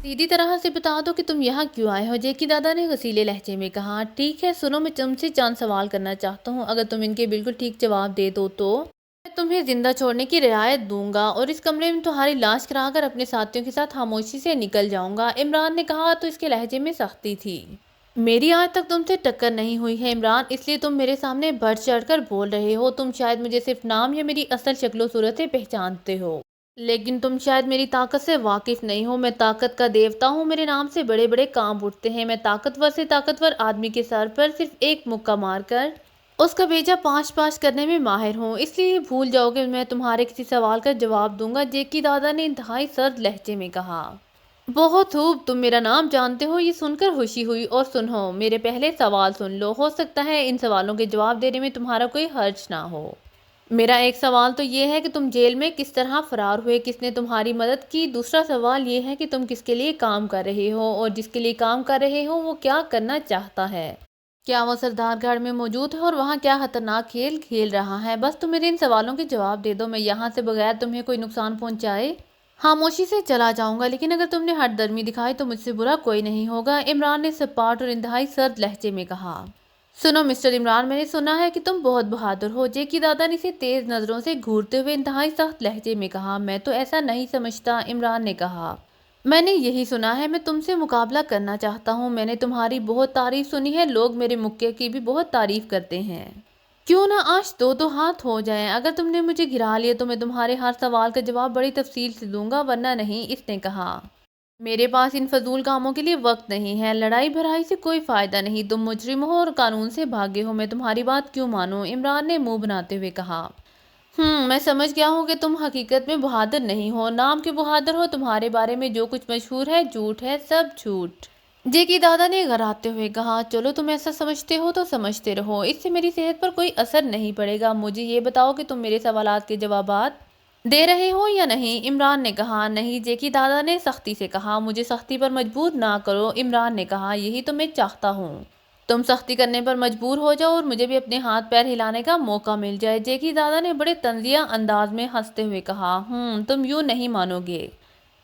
सीधी तरह से बता दो कि तुम यहाँ क्यों आए हो, जेकी दादा ने गसीले लहजे में कहा। ठीक है, सुनो, मैं तुमसे चंद सवाल करना चाहता हूँ। अगर तुम इनके बिल्कुल ठीक जवाब दे दो तो मैं तुम्हें जिंदा छोड़ने की रियायत दूंगा और इस कमरे में तुम्हारी लाश कराकर अपने साथियों के साथ खामोशी से निकल जाऊंगा। इमरान ने कहा तो इसके लहजे में सख्ती थी। मेरी आज तक तुमसे टक्कर नहीं हुई है इमरान, इसलिए तुम मेरे सामने बढ़ चढ़कर बोल रहे हो। तुम शायद मुझे सिर्फ नाम या मेरी असल शक्लो सूरत से पहचानते हो, लेकिन तुम शायद मेरी ताकत से वाकिफ नहीं हो। मैं ताकत का देवता हूँ, मेरे नाम से बड़े बड़े काम उठते हैं। मैं ताकतवर से ताकतवर आदमी के सर पर सिर्फ एक मुक्का मारकर उसका भेजा पाश पाश करने में माहिर हूँ, इसलिए भूल जाओगे मैं तुम्हारे किसी सवाल का जवाब दूंगा, जेकी दादा ने इंतहाई सर्द लहजे में कहा। बहुत खूब, तुम मेरा नाम जानते हो, ये सुनकर खुशी हुई। और सुनो, मेरे पहले सवाल सुन लो, हो सकता है इन सवालों के जवाब देने में तुम्हारा कोई हर्ज ना हो। मेरा एक सवाल तो ये है कि तुम जेल में किस तरह फरार हुए, किसने तुम्हारी मदद की। दूसरा सवाल ये है कि तुम किसके लिए काम कर रहे हो और जिसके लिए काम कर रहे हो वो क्या करना चाहता है। क्या वो सरदारगढ़ में मौजूद है और वहाँ क्या खतरनाक खेल खेल रहा है। बस तुम मेरे इन सवालों के जवाब दे दो, मैं यहाँ से बगैर तुम्हें कोई नुकसान पहुँचाए खामोशी से चला जाऊंगा, लेकिन अगर तुमने हठधर्मी दिखाई तो मुझसे बुरा कोई नहीं होगा, इमरान ने सपाट और इंतहाई सर्द लहजे में कहा। सुनो मिस्टर इमरान, मैंने सुना है कि तुम बहुत बहादुर हो, जेकी दादा ने इसे तेज नजरों से घूरते हुए इंतहाई सख्त लहजे में कहा। मैं तो ऐसा नहीं समझता, इमरान ने कहा। मैंने यही सुना है, मैं तुमसे मुकाबला करना चाहता हूँ। मैंने तुम्हारी बहुत तारीफ सुनी है, लोग मेरे मुक्के की भी बहुत तारीफ करते हैं। क्यों ना आज दो दो हाथ हो जाएं। अगर तुमने मुझे गिरा लिया तो मैं तुम्हारे हर सवाल का जवाब बड़ी तफसील से दूंगा, वरना नहीं, इसने कहा। मेरे पास इन फजूल कामों के लिए वक्त नहीं है, लड़ाई भड़ाई से कोई फायदा नहीं। तुम मुजरिम हो और कानून से भागे हो, मैं तुम्हारी बात क्यों मानूं, इमरान ने मुंह बनाते हुए कहा। मैं समझ गया हूँ कि तुम हकीकत में बहादुर नहीं हो, नाम के बहादुर हो। तुम्हारे बारे में जो कुछ मशहूर है झूठ है, सब झूठ, जेकी दादा ने घराते हुए कहा। चलो, तुम ऐसा समझते हो तो समझते रहो, इससे मेरी सेहत पर कोई असर नहीं पड़ेगा। मुझे ये बताओ कि तुम मेरे सवालात के जवाबात दे रहे हो या नहीं, इमरान ने कहा। नहीं, जेकी दादा ने सख्ती से कहा। मुझे सख्ती पर मजबूर ना करो, इमरान ने कहा। यही तो मैं चाहता हूँ, तुम सख्ती करने पर मजबूर हो जाओ और मुझे भी अपने हाथ पैर हिलाने का मौका मिल जाए, जेकी दादा ने बड़े तंजिया अंदाज में हंसते हुए कहा। तुम यूं नहीं मानोगे,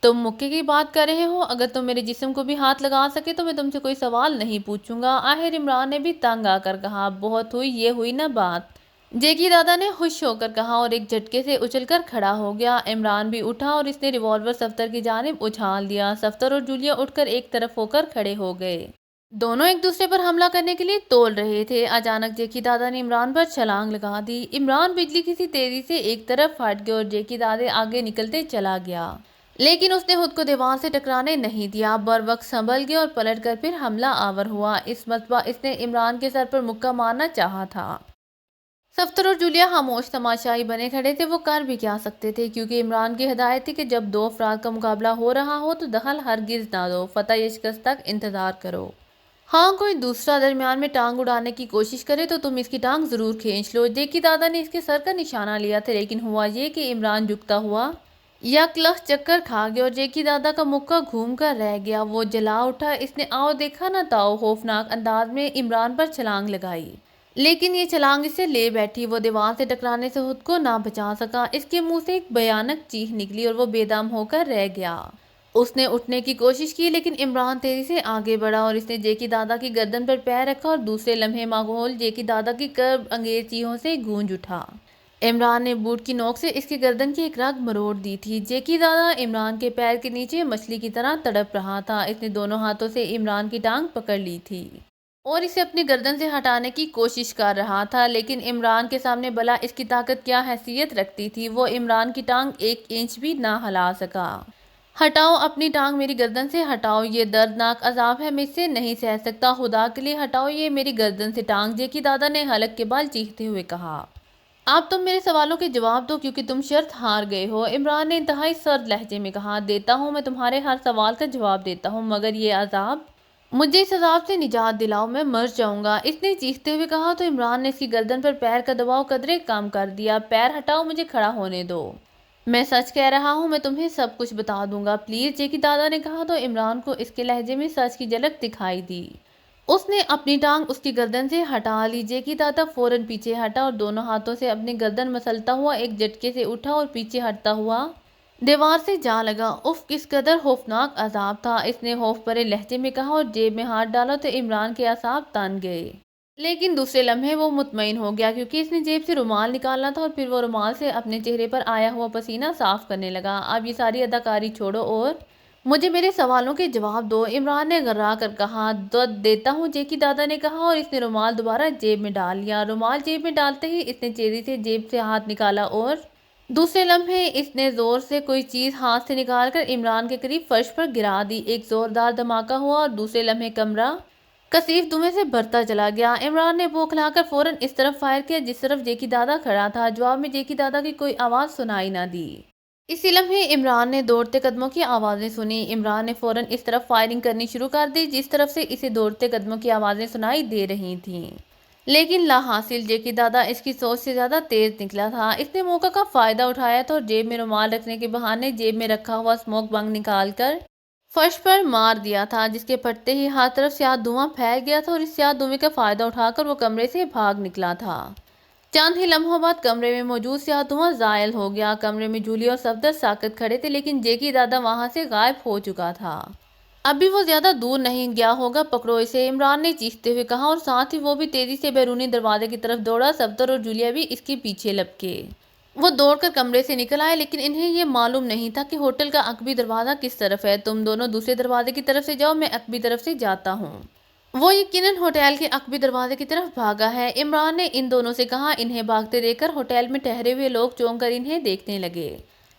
तुम मुक्के की बात कर रहे हो। अगर तुम मेरे जिस्म को भी हाथ लगा सके तो मैं तुमसे कोई सवाल नहीं पूछूंगा, आखिर इमरान ने भी तंग आकर कहा। बहुत हुई, ये हुई ना बात, जेकी दादा ने खुश होकर कहा और एक झटके से उछलकर खड़ा हो गया। इमरान भी उठा और इसने रिवॉल्वर सफ्तर की जानिब उछाल दिया। सफ्तर और जूलिया उठकर एक तरफ होकर खड़े हो गए, दोनों एक दूसरे पर हमला करने के लिए तोल रहे थे। अचानक जेकी दादा ने इमरान पर छलांग लगा दी। इमरान बिजली की सी तेजी से एक तरफ हट गया और जेकी दादा आगे निकलते चला गया, लेकिन उसने खुद को दीवार से टकराने नहीं दिया। बर वक्त संभल गया और पलटकर फिर हमला आवर हुआ। इस मरतबा इसने इमरान के सर पर मुक्का मारना चाहा था। सफ्तर और जूलिया खामोश तमाशाई बने खड़े थे। वो कर भी क्या सकते थे, क्योंकि इमरान की हिदायत थी कि जब दो अफराद का मुकाबला हो रहा हो तो दखल हरगिज ना दो, फतह या शिकस्त तक इंतजार करो। हाँ, कोई दूसरा दरमियान में टांग उड़ाने की कोशिश करे तो तुम इसकी टांग जरूर खींच लो। जेकी दादा ने इसके सर का निशाना लिया था, लेकिन हुआ ये कि इमरान झुकता हुआ यकलख चक्कर खा गया और जेकी दादा का मुक्का घूम कर रह गया। वो जला उठा। इसने आओ देखा ना ताओ खौफनाक अंदाज में इमरान पर छलांग लगाई, लेकिन ये छलांग इसे ले बैठी। वो दीवार से टकराने से खुद को ना बचा सका। इसके मुंह से एक भयानक चीख निकली और वो बेदम होकर रह गया। उसने उठने की कोशिश की, लेकिन इमरान तेजी से आगे बढ़ा और इसने जेकी दादा की गर्दन पर पैर रखा और दूसरे लम्हे माहौल जेकी दादा की कर्ब अंगेज चीखों से गूंज उठा। इमरान ने बूट की नोक से इसकी गर्दन की एक रग मरोड़ दी थी। जेकी दादा इमरान के पैर के नीचे मछली की तरह तड़प रहा था। इसने दोनों हाथों से इमरान की टांग पकड़ ली थी और इसे अपनी गर्दन से हटाने की कोशिश कर रहा था, लेकिन इमरान के सामने भला इसकी ताकत क्या हैसियत रखती थी। वो इमरान की टांग एक इंच भी ना हिला सका। हटाओ अपनी टांग, मेरी गर्दन से हटाओ, ये दर्दनाक अजाब है, मैं इससे नहीं सह सकता, खुदा के लिए हटाओ ये मेरी गर्दन से टांग, जेकी दादा ने हलक के बाल चीखते हुए कहा। आप तुम मेरे सवालों के जवाब दो, क्योंकि तुम शर्त हार गए हो, इमरान ने इंतहाई सर्द लहजे में कहा। देता हूँ, मैं तुम्हारे हर सवाल का जवाब देता हूँ, मगर ये अजाब, मुझे इस अजाब से निजात दिलाओ, मैं मर जाऊंगा, इसने चीखते हुए कहा। तो इमरान ने इसकी गर्दन पर पैर का दबाव कदरे कम कर दिया। पैर हटाओ, मुझे खड़ा होने दो, मैं सच कह रहा हूँ, मैं तुम्हें सब कुछ बता दूंगा, प्लीज, जेकी दादा ने कहा। तो इमरान को इसके लहजे में सच की झलक दिखाई दी। उसने अपनी टांग उसकी गर्दन से हटा ली। जेकी दादा फौरन पीछे हटा और दोनों हाथों से अपनी गर्दन मसलता हुआ एक झटके से उठा और पीछे हटता हुआ دیوار سے جا لگا۔ اف کس قدر خوفناک عذاب تھا، اس نے خوف بھرے لہجے میں کہا اور جیب میں ہاتھ ڈالا تو عمران کے اعصاب تن گئے۔ لیکن دوسرے لمحے وہ مطمئن ہو گیا کیونکہ اس نے جیب سے رومال نکالا تھا اور پھر وہ رومال سے اپنے چہرے پر آیا ہوا پسینہ صاف کرنے لگا۔ اب یہ ساری اداکاری چھوڑو اور مجھے میرے سوالوں کے جواب دو، عمران نے گھرا کر کہا۔ دیتا ہوں، جیکی دادا نے کہا اور اس نے رومال دوبارہ جیب میں ڈال لیا۔ رومال جیب میں ڈالتے ہی اس نے چیری سے جیب سے ہاتھ نکالا اور دوسرے لمحے اس نے زور سے کوئی چیز ہاتھ سے نکال کر عمران کے قریب فرش پر گرا دی۔ ایک زوردار دھماکہ ہوا اور دوسرے لمحے کمرہ کثیف دھوئیں سے بھرتا چلا گیا۔ عمران نے بوکھلا کر فوراً اس طرف فائر کیا جس طرف جیکی دادا کھڑا تھا۔ جواب میں جیکی دادا کی کوئی آواز سنائی نہ دی۔ اسی لمحے عمران نے دوڑتے قدموں کی آوازیں سنی۔ عمران نے فوراً اس طرف فائرنگ کرنی شروع کر دی جس طرف سے اسے دوڑتے قدموں کی آوازیں سنائی دے رہی تھیں، لیکن لا حاصل۔ جیکی دادا اس کی سوچ سے زیادہ تیز نکلا تھا۔ اس نے موقع کا فائدہ اٹھایا تھا اور جیب میں رومال رکھنے کے بہانے جیب میں رکھا ہوا اسموک بنگ نکال کر فرش پر مار دیا تھا، جس کے پھٹتے ہی ہر طرف سیاہ دھواں پھیل گیا تھا اور اس سیاہ دھوئیں کا فائدہ اٹھا کر وہ کمرے سے بھاگ نکلا تھا۔ چند ہی لمحوں بعد کمرے میں موجود سیاہ دھواں زائل ہو گیا۔ کمرے میں جولی اور صفدر ساکت کھڑے تھے لیکن جیکی دادا وہاں سے غائب ہو چکا تھا۔ ابھی وہ زیادہ دور نہیں گیا ہوگا، پکڑو اسے، عمران نے چیختے ہوئے کہا اور ساتھ ہی وہ بھی تیزی سے بیرونی دروازے کی طرف دوڑا۔ صفدر اور جولیا بھی اس کے پیچھے لپکے۔ وہ دوڑ کر کمرے سے نکل آئے لیکن انہیں یہ معلوم نہیں تھا کہ ہوٹل کا عقبی دروازہ کس طرف ہے۔ تم دونوں دوسرے دروازے کی طرف سے جاؤ، میں عقبی طرف سے جاتا ہوں۔ وہ یقیناً ہوٹل کے عقبی دروازے کی طرف بھاگا ہے، عمران نے ان دونوں سے کہا۔ انہیں بھاگتے دیکھ کر ہوٹل میں ٹھہرے ہوئے لوگ چونک کر انہیں دیکھنے لگے،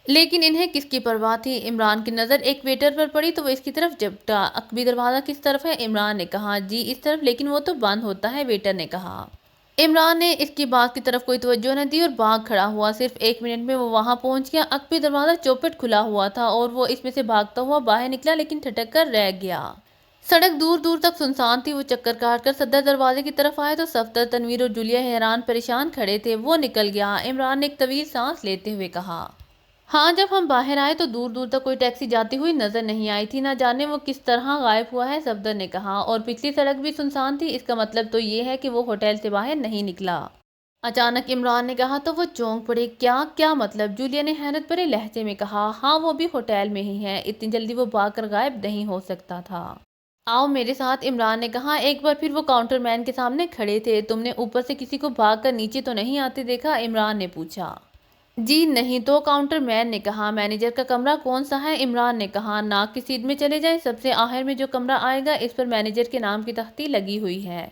لیکن انہیں کس کی پرواہ تھی۔ عمران کی نظر ایک ویٹر پر پڑی تو وہ اس کی طرف جھپٹا۔ عقبی دروازہ کس طرف ہے؟ عمران نے کہا۔ جی اس طرف، لیکن وہ تو بند ہوتا ہے، ویٹر نے کہا۔ عمران نے اس کی بات کی طرف کوئی توجہ نہ دی اور بھاگ کھڑا ہوا۔ صرف ایک منٹ میں وہ وہاں پہنچ گیا۔ عقبی دروازہ چوپٹ کھلا ہوا تھا اور وہ اس میں سے بھاگتا ہوا باہر نکلا لیکن ٹھٹک کر رہ گیا۔ سڑک دور دور تک سنسان تھی۔ وہ چکر کاٹ کر صدر دروازے کی طرف آئے تو صفدر، تنویر اور جولیا حیران پریشان کھڑے تھے۔ وہ نکل گیا، عمران نے ایک طویل سانس لیتے ہوئے کہا۔ ہاں، جب ہم باہر آئے تو دور دور تک کوئی ٹیکسی جاتی ہوئی نظر نہیں آئی تھی، نہ جانے وہ کس طرح غائب ہوا ہے، صفدر نے کہا۔ اور پچھلی سڑک بھی سنسان تھی، اس کا مطلب تو یہ ہے کہ وہ ہوٹل سے باہر نہیں نکلا، اچانک عمران نے کہا تو وہ چونک پڑے۔ کیا مطلب؟ جولیا نے حیرت بھرے لہجے میں کہا۔ ہاں، وہ بھی ہوٹل میں ہی ہے، اتنی جلدی وہ بھاگ کر غائب نہیں ہو سکتا تھا۔ آؤ میرے ساتھ، عمران نے کہا۔ ایک بار پھر وہ کاؤنٹر مین کے سامنے کھڑے تھے۔ تم نے اوپر سے کسی کو بھاگ کر نیچے تو نہیں آتے دیکھا؟ عمران نے پوچھا۔ جی نہیں تو، کاؤنٹر مین نے کہا۔ مینیجر کا کمرہ کون سا ہے؟ عمران نے کہا۔ ناک کی سیٹ میں چلے جائیں، سب سے آخر میں جو کمرہ آئے گا اس پر مینیجر کے نام کی تختی لگی ہوئی ہے،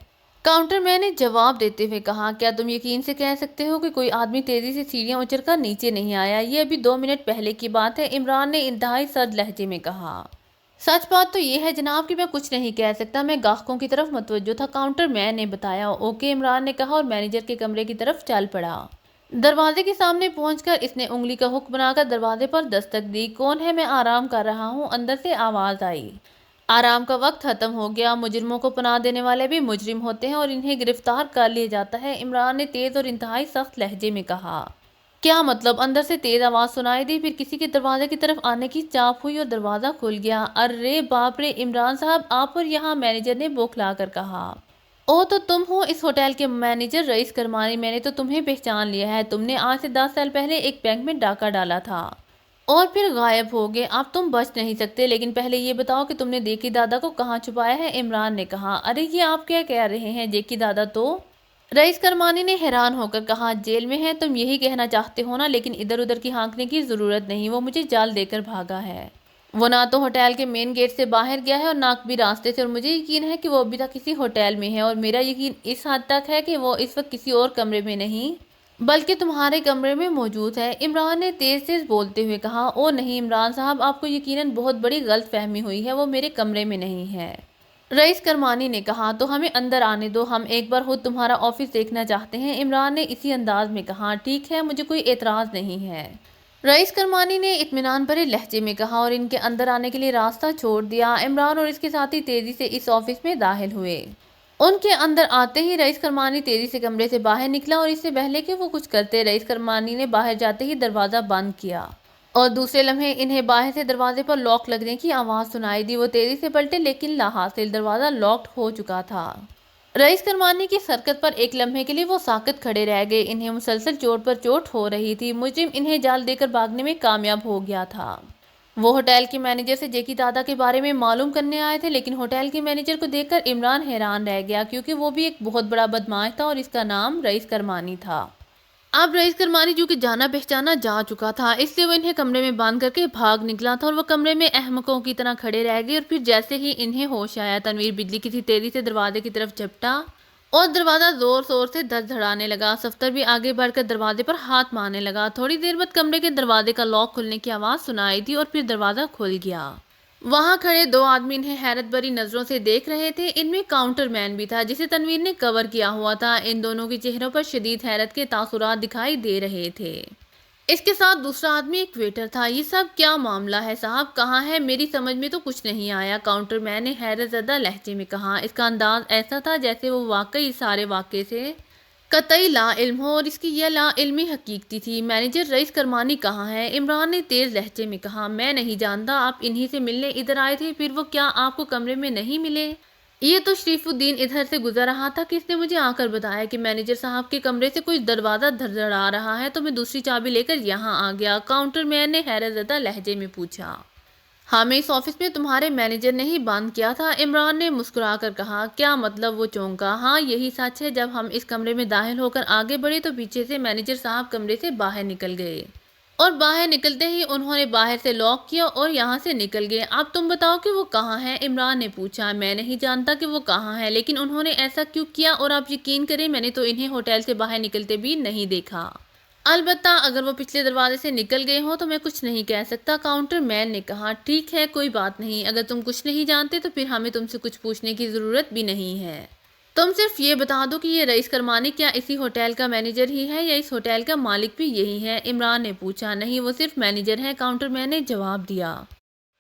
کاؤنٹر مین نے جواب دیتے ہوئے کہا۔ کیا تم یقین سے کہہ سکتے ہو کہ کوئی آدمی تیزی سے سیڑھیاں اچر کر نیچے نہیں آیا؟ یہ ابھی 2 منٹ پہلے کی بات ہے، عمران نے انتہائی سرد لہجے میں کہا۔ سچ بات تو یہ ہے جناب کہ میں کچھ نہیں کہہ سکتا، میں گاہکوں کی طرف متوجہ تھا، کاؤنٹر مین نے بتایا۔ اوکے، عمران نے کہا اور مینیجر کے کمرے کی طرف چل پڑا۔ دروازے کے سامنے پہنچ کر اس نے انگلی کا ہک بنا کر دروازے پر دستک دی۔ کون ہے؟ میں آرام کر رہا ہوں، اندر سے آواز آئی۔ آرام کا وقت ختم ہو گیا، مجرموں کو پناہ دینے والے بھی مجرم ہوتے ہیں اور انہیں گرفتار کر لیا جاتا ہے، عمران نے تیز اور انتہائی سخت لہجے میں کہا۔ کیا مطلب؟ اندر سے تیز آواز سنائی دی، پھر کسی کے دروازے کی طرف آنے کی چاپ ہوئی اور دروازہ کھل گیا۔ ارے باپ رے عمران صاحب، آپ اور یہاں، مینیجر نے بوکھلا کر کہا۔ او تو تم ہو اس ہوٹل کے مینیجر رئیس کرمانی، میں نے تو تمہیں پہچان لیا ہے، تم نے آج سے 10 سال پہلے ایک بینک میں ڈاکہ ڈالا تھا اور پھر غائب ہو گئے، اب تم بچ نہیں سکتے، لیکن پہلے یہ بتاؤ کہ تم نے جیکی دادا کو کہاں چھپایا ہے؟ عمران نے کہا۔ ارے یہ آپ کیا کہہ رہے ہیں، جیکی دادا تو، رئیس کرمانی نے حیران ہو کر کہا، جیل میں ہے، تم یہی کہنا چاہتے ہو نا، لیکن ادھر ادھر کی ہانکنے کی ضرورت نہیں، وہ مجھے جال دے کر بھاگا ہے، وہ نہ تو ہوٹل کے مین گیٹ سے باہر گیا ہے اور نہ بھی راستے سے، اور مجھے یقین ہے کہ وہ ابھی تک کسی ہوٹل میں ہے، اور میرا یقین اس حد تک ہے کہ وہ اس وقت کسی اور کمرے میں نہیں بلکہ تمہارے کمرے میں موجود ہے، عمران نے تیز تیز بولتے ہوئے کہا۔ او نہیں عمران صاحب، آپ کو یقیناً بہت بڑی غلط فہمی ہوئی ہے، وہ میرے کمرے میں نہیں ہے، رئیس کرمانی نے کہا۔ تو ہمیں اندر آنے دو، ہم ایک بار خود تمہارا آفس دیکھنا چاہتے ہیں، عمران نے اسی انداز میں کہا۔ ٹھیک ہے، مجھے کوئی اعتراض نہیں ہے، رئیس کرمانی نے اطمینان بھرے لہجے میں کہا اور ان کے اندر آنے کے لیے راستہ چھوڑ دیا۔ عمران اور اس کے ساتھی تیزی سے اس آفس میں داخل ہوئے۔ ان کے اندر آتے ہی رئیس کرمانی تیزی سے کمرے سے باہر نکلا اور اس سے پہلے کہ وہ کچھ کرتے، رئیس کرمانی نے باہر جاتے ہی دروازہ بند کیا اور دوسرے لمحے انہیں باہر سے دروازے پر لاک لگنے کی آواز سنائی دی۔ وہ تیزی سے پلٹے لیکن لا حاصل، دروازہ لاکڈ ہو چکا تھا۔ रईस करमानी की हरकत पर एक लम्हे के लिए वो साकत खड़े रह गए। इन्हें मुसलसल चोट पर चोट हो रही थी। मुजरिम इन्हें जाल देकर भागने में कामयाब हो गया था। वो होटल के मैनेजर से जेकी दादा के बारे में मालूम करने आए थे, लेकिन होटल के मैनेजर को देखकर इमरान हैरान रह गया, क्योंकि वो भी एक बहुत बड़ा बदमाश था और इसका नाम रईस करमानी था। अब रईस करमानी जो कि जाना पहचाना जा चुका था, इसलिए वो इन्हें कमरे में बांध करके भाग निकला था और वो कमरे में अहमकों की तरह खड़े रह गए। और फिर जैसे ही इन्हें होश आया, तनवीर बिजली की सी तेजी से दरवाजे की तरफ झपटा और दरवाजा जोर शोर से धड़धड़ाने लगा। सफ्तर भी आगे बढ़कर दरवाजे पर हाथ मारने लगा। थोड़ी देर बाद कमरे के दरवाजे का लॉक खुलने की आवाज सुनाई दी और फिर दरवाजा खुल गया। वहां खड़े दो आदमी इन्हें हैरत भरी नजरों से देख रहे थे। इनमें काउंटर मैन भी था, जिसे तनवीर ने कवर किया हुआ था। इन दोनों के चेहरों पर शदीद हैरत के तासुरात दिखाई दे रहे थे। इसके साथ दूसरा आदमी एक वेटर था। ये सब क्या मामला है साहब, कहाँ है? मेरी समझ में तो कुछ नहीं आया, काउंटर मैन ने हैरत ज़दा लहजे में कहा। इसका अंदाज ऐसा था जैसे वो वाकई सारे वाक़े से कतई ला इल्म हो और इसकी यह ला इल्मी हकीकती थी। मैनेजर रईस करमानी कहाँ है? इमरान ने तेज लहजे में कहा। मैं नहीं जानता, आप इन्हीं से मिलने इधर आए थे, फिर वो क्या आपको कमरे में नहीं मिले? ये तो शरीफुद्दीन इधर से गुजर रहा था कि इसने मुझे आकर बताया कि मैनेजर साहब के कमरे से कोई दरवाजा धड़धड़ा रहा है, तो मैं दूसरी चाबी लेकर यहाँ आ गया। काउंटर मैन ने हैरत ज़दा लहजे में पूछा। हमें इस ऑफिस में तुम्हारे मैनेजर ने ही बंद किया था, इमरान ने मुस्कुरा कर कहा। क्या मतलब? वो चौंका। हाँ, यही सच है। जब हम इस कमरे में दाखिल होकर आगे बढ़े तो पीछे से मैनेजर साहब कमरे से बाहर निकल गए और बाहर निकलते ही उन्होंने बाहर से लॉक किया और यहाँ से निकल गए। अब तुम बताओ कि वो कहाँ है? इमरान ने पूछा। मैं नहीं जानता कि वो कहाँ है, लेकिन उन्होंने ऐसा क्यों किया? और आप यकीन करें, मैंने तो इन्हें होटल से बाहर निकलते भी नहीं देखा। अलबत्ता अगर वो पिछले दरवाजे से निकल गए हों तो मैं कुछ नहीं कह सकता, काउंटर मैन ने कहा। ठीक है, कोई बात नहीं। अगर तुम कुछ नहीं जानते तो फिर हमें तुमसे कुछ पूछने की ज़रूरत भी नहीं है। तुम सिर्फ ये बता दो कि ये रईस करमानी क्या इसी होटल का मैनेजर ही है या इस होटल का मालिक भी यही है? इमरान ने पूछा। नहीं, वो सिर्फ मैनेजर है, काउंटर मैन ने जवाब दिया।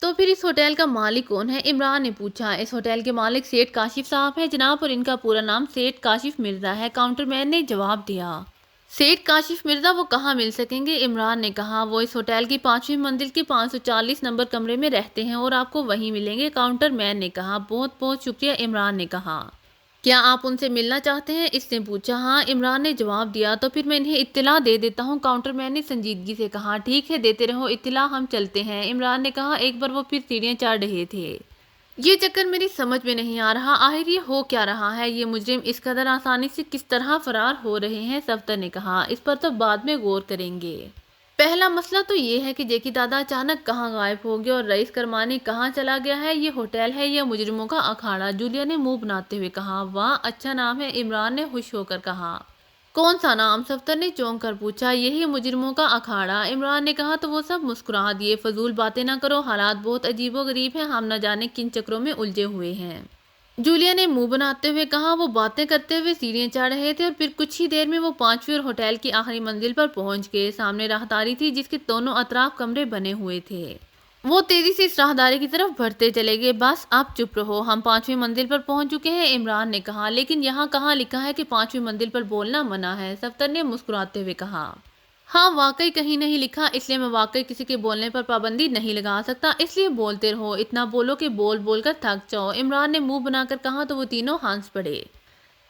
तो फिर इस होटल का मालिक कौन है? इमरान ने पूछा। इस होटल के मालिक सेठ काशिफ साहब है जनाब, और इनका पूरा नाम सेठ काशिफ मिर्जा है, काउंटर मैन ने जवाब दिया। सेठ काशिफ मिर्जा वो कहाँ मिल सकेंगे? इमरान ने कहा। वो इस होटल की 5वीं मंजिल के 540 नंबर कमरे में रहते हैं और आपको वहीं मिलेंगे, काउंटर मैन ने कहा। बहुत बहुत शुक्रिया, इमरान ने कहा। क्या आप उनसे मिलना चाहते हैं? इसने पूछा। हाँ, इमरान ने जवाब दिया। तो फिर मैं इन्हें इत्तला दे देता हूँ, काउंटर मैन ने संजीदगी से कहा। ठीक है, देते रहो इत्तला, हम चलते हैं, इमरान ने कहा। एक बार वो फिर सीढ़ियाँ चढ़ रहे थे। ये चक्कर मेरी समझ में नहीं आ रहा, आखिर ये हो क्या रहा है? ये मुजरिम इस कदर आसानी से किस तरह फरार हो रहे हैं? सफ्तर ने कहा। इस पर तो बाद में गौर करेंगे। पहला मसला तो ये है कि जेकी दादा अचानक कहाँ गायब हो गया और रईस करमानी कहाँ चला गया है? ये होटल है या मुजरिमों का अखाड़ा? जूलिया ने मुंह बनाते हुए कहा। वाह, अच्छा नाम है, इमरान ने खुश होकर कहा। कौन सा नाम? सफ्तर ने चौंक कर पूछा। यही मुजरिमों का अखाड़ा, इमरान ने कहा। तो वो सब मुस्कुरा दिए। फजूल बातें ना करो, हालात बहुत अजीबो गरीब हैं, हम न जाने किन चक्रों में उलझे हुए हैं, जूलिया ने मुंह बनाते हुए कहा। वो बातें करते हुए सीढ़ियां चढ़ रहे थे और फिर कुछ ही देर में वो 5वीं और होटल की आखिरी मंजिल पर पहुंच गए। सामने राहदारी थी जिसके दोनों अतराफ कमरे बने हुए थे। वो तेजी से इस राहदारी की तरफ बढ़ते चले गए। बस आप चुप रहो, हम 5वीं मंजिल पर पहुंच चुके हैं, इमरान ने कहा। लेकिन यहाँ कहाँ लिखा है कि 5वीं मंजिल पर बोलना मना है? सफ्तर ने मुस्कुराते हुए कहा। हाँ, वाकई कहीं नहीं लिखा, इसलिए मैं वाकई किसी के बोलने पर पाबंदी नहीं लगा सकता, इसलिए बोलते रहो, इतना बोलो कि बोल बोल कर थक जाओ, इमरान ने मुंह बनाकर कहा। तो वो तीनों हंस पड़े।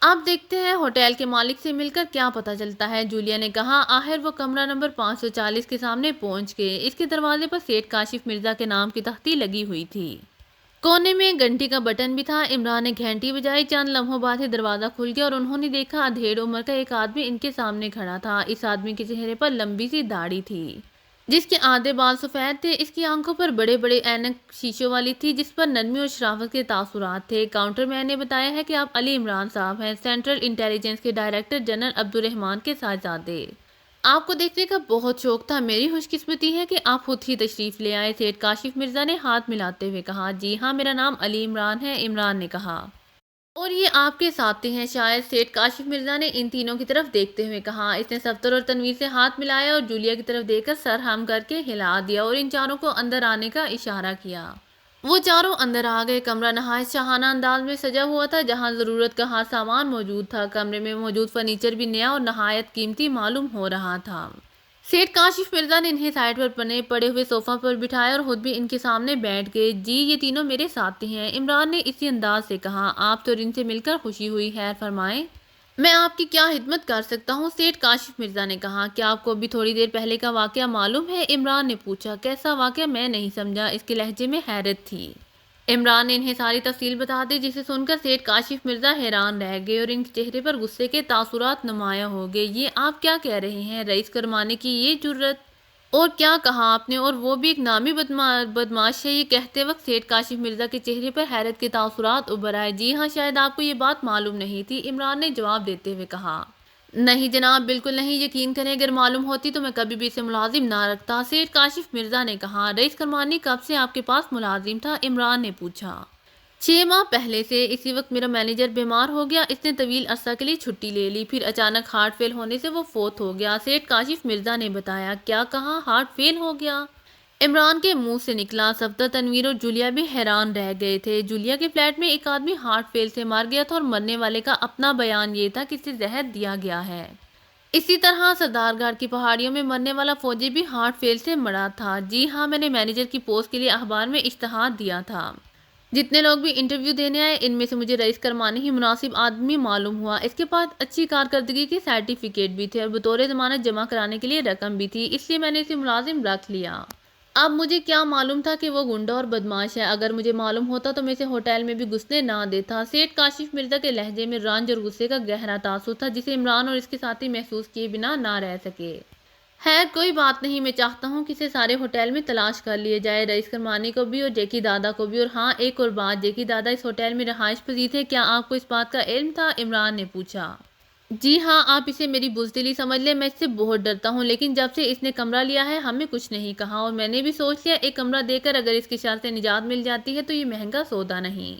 अब देखते हैं होटल के मालिक से मिलकर क्या पता चलता है, जूलिया ने कहा। आखिर वो कमरा नंबर 540 के सामने पहुंच गए। इसके दरवाजे पर सेठ काशिफ मिर्जा के नाम की तख्ती लगी हुई थी। कोने में घंटी का बटन भी था। इमरान ने घंटी बजाई। चंद लम्हों बाद ही दरवाजा खुल गया और उन्होंने देखा अधेड़ उम्र का एक आदमी इनके सामने खड़ा था। इस आदमी के चेहरे पर लंबी सी दाढ़ी थी जिसके आधे बाल सफेद थे। इसकी आंखों पर बड़े बड़े ऐनक शीशों वाली थी जिस पर नरमी और शराफत के तासुरात थे। काउंटर मैन ने बताया है कि आप अली इमरान साहब हैं, सेंट्रल इंटेलिजेंस के डायरेक्टर जनरल अब्दुर्रहमान के साहबजादे। आपको देखने का बहुत शौक था, मेरी खुशकिस्मती है कि आप खुद ही तशरीफ ले आए, सेठ काशिफ मिर्जा ने हाथ मिलाते हुए कहा। जी हाँ, मेरा नाम अली इमरान है, इमरान ने कहा। और ये आपके साथी हैं शायद, सेठ काशिफ मिर्जा ने इन तीनों की तरफ देखते हुए कहा। इसने सफ्तर और तनवीर से हाथ मिलाया और जूलिया की तरफ देखकर सर हम करके हिला दिया और इन चारों को अंदर आने का इशारा किया। वो चारों अंदर आ गए। कमरा नहायत शाहाना अंदाज में सजा हुआ था, जहां जरूरत का हर सामान मौजूद था। कमरे में मौजूद फर्नीचर भी नया और नहायत कीमती मालूम हो रहा था। सेठ काशिफ मिर्जा ने इन्हें साइड पर पड़े हुए सोफा पर बिठाया और खुद भी इनके सामने बैठ गए। जी ये तीनों मेरे साथी हैं, इमरान ने इसी अंदाज से कहा। आप तो इनसे मिलकर खुशी हुई, खैर फरमाएं, मैं आपकी क्या खिदमत कर सकता हूँ? सेठ काशिफ मिर्जा ने कहा। क्या आपको अभी थोड़ी देर पहले का वाकया मालूम है? इमरान ने पूछा। कैसा वाकया? मैं नहीं समझा। इसके लहजे में हैरत थी। इमरान ने इन्हें सारी तफसील बता दी, जिसे सुनकर सेठ काशिफ मिर्जा हैरान रह गए और इनके चेहरे पर गुस्से के तासुरात नुमायां हो गए। ये आप क्या कह रहे हैं? रईस करमाने की ये जुर्रत? और क्या कहा आपने? और वो भी एक नामी बदमाश है? ये कहते वक्त सेठ काशिफ मिर्जा के चेहरे पर हैरत के तासुरात उभर आए। जी हाँ, शायद आपको ये बात मालूम नहीं थी, इमरान ने जवाब देते हुए कहा। नहीं जनाब, बिल्कुल नहीं। यकीन करें, अगर मालूम होती तो मैं कभी भी इसे मुलाजिम ना रखता, सेठ काशिफ मिर्जा ने कहा। रईस करमानी कब से आपके पास मुलाजिम था? इमरान ने पूछा। 6 माह पहले से। इसी वक्त मेरा मैनेजर बीमार हो गया, इसने तवील अरसा के लिए छुट्टी ले ली, फिर अचानक हार्ट फेल होने से वो फोत हो गया, सेठ काशिफ मिर्जा ने बताया। क्या कहा? हार्ट फेल हो गया? इमरान के मुंह से निकला। सफदर, तनवीर और जूलिया भी हैरान रह गए थे। जूलिया के फ्लैट में एक आदमी हार्ट फेल से मर गया था और मरने वाले का अपना बयान ये था कि इसे जहर दिया गया है। इसी तरह सरदारगढ़ की पहाड़ियों में मरने वाला फौजी भी हार्ट फेल से मरा था। जी हाँ, मैंने मैनेजर की पोस्ट के लिए अखबार में इश्तहार दिया था। जितने लोग भी इंटरव्यू देने आए, इनमें से मुझे रईस करमानी ही मुनासिब आदमी मालूम हुआ। इसके पास अच्छी कारकर्दगी के सर्टिफिकेट भी थे और बतौर जमानत जमा कराने के लिए रकम भी थी, इसलिए मैंने इसे मुलाजिम रख लिया। अब मुझे क्या मालूम था कि वो गुंडा और बदमाश है? अगर मुझे मालूम होता तो मैं इसे होटल में भी घुसने ना देता। सेठ काशिफ मिर्जा के लहजे में रंज और गुस्से का गहरा तासुर था, जिसे इमरान और इसके साथी महसूस किए बिना ना रह सके। खैर कोई बात नहीं, मैं चाहता हूँ कि इसे सारे होटल में तलाश कर लिए जाए, रईस करमानी को भी और जेकी दादा को भी। और हाँ, एक और बात, जेकी दादा इस होटल में रहायश पजीर थे, क्या आपको इस बात का इल्म था? इमरान ने पूछा। जी हाँ, आप इसे मेरी बुज़दिली समझ लें, मैं इससे बहुत डरता हूँ, लेकिन जब से इसने कमरा लिया है हमें कुछ नहीं कहा और मैंने भी सोच लिया एक कमरा देकर अगर इसकी शर से निजात मिल जाती है तो ये महंगा सौदा नहीं।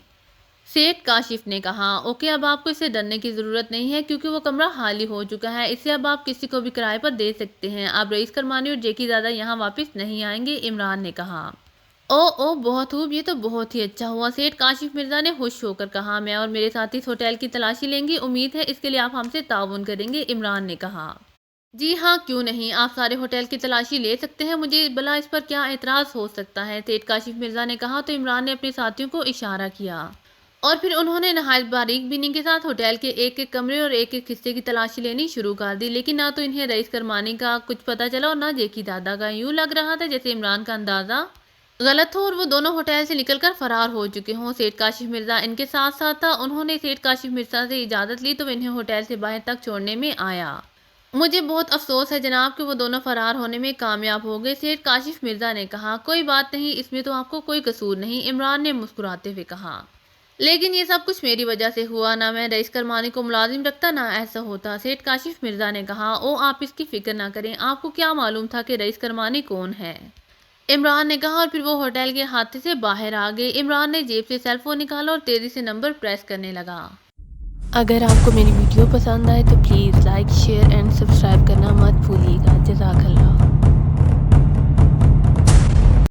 सेठ काशिफ ने कहा। ओके, अब आपको इससे डरने की ज़रूरत नहीं है क्योंकि वो कमरा खाली हो चुका है, इसे अब आप किसी को भी किराए पर दे सकते हैं। अब रईस करमानी और जेकी दादा यहाँ वापस नहीं आएंगे, इमरान ने कहा। ओ बहुत खूब, ये तो बहुत ही अच्छा हुआ, सेठ काशिफ मिर्जा ने खुश होकर कहा। मैं और मेरे साथी इस होटल की तलाशी लेंगे, उम्मीद है इसके लिए आप हमसे ताउन करेंगे, इमरान ने कहा। जी हाँ, क्यों नहीं, आप सारे होटल की तलाशी ले सकते हैं, मुझे भला इस पर क्या एतराज़ हो सकता है? सेठ काशिफ मिर्जा ने कहा तो इमरान ने अपने साथियों को इशारा किया और फिर उन्होंने नहायत बारीक बीनी के साथ होटल के एक एक कमरे और एक एक हिस्से की तलाशी लेनी शुरू कर दी, लेकिन ना तो इन्हें रईस करमानी का कुछ पता चला और ना जेकी दादा का। यूँ लग रहा था जैसे इमरान का अंदाज़ा गलत हो और वो दोनों होटल से निकलकर फरार हो चुके हों। सेठ काशिफ मिर्जा इनके साथ साथ था। उन्होंने सेठ काशिफ मिर्जा से इजाज़त ली तो इन्हें होटल से बाहर तक छोड़ने में आया। मुझे बहुत अफसोस है जनाब कि वो दोनों फरार होने में कामयाब हो गए, सेठ काशिफ मिर्जा ने कहा। कोई बात नहीं, इसमें तो आपको कोई कसूर नहीं, इमरान ने मुस्कुराते हुए कहा। लेकिन ये सब कुछ मेरी वजह से हुआ, ना मैं रईस करमानी को मुलाजिम रखता ना ऐसा होता, सेठ काशिफ मिर्जा ने कहा। ओ आप इसकी फिक्र ना करें, आपको क्या मालूम था कि रईस करमानी कौन है? इमरान ने कहा और फिर वो होटल के हाथे से बाहर आ गए। इमरान ने जेब से सेल फोन निकाला और तेजी से नंबर प्रेस करने लगा। अगर आपको मेरी वीडियो पसंद आए तो please like, share and subscribe करना मत भूलिएगा। जज़ाकल्लाह।